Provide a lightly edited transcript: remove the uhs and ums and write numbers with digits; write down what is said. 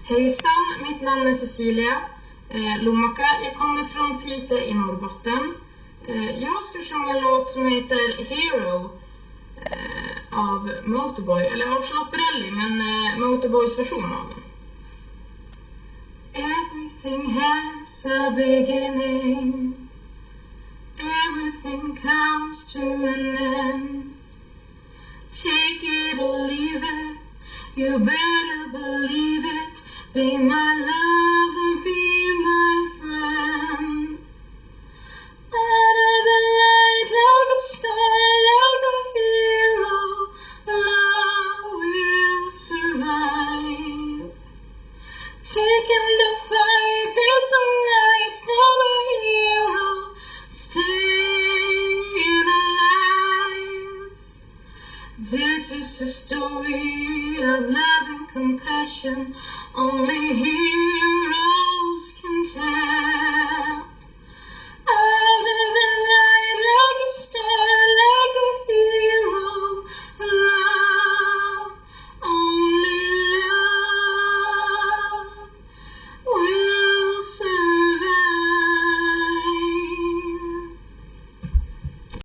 Hejsan, mitt namn är Cecilia Lomaka. Jag kommer från Piteå i Norrbotten. Jag ska sjunga en låt som heter Hero av Motorboy, eller av Charlotte Perrelli, men Motorboys version av den. Everything has a beginning. Everything comes to an end. Take it or leave it. You better believe it. Be my lover, be my friend. Out of the light, like a star, like a hero, love will survive. Taking the fight is the right for a hero. Staying alive. This is a story of love and compassion. Only here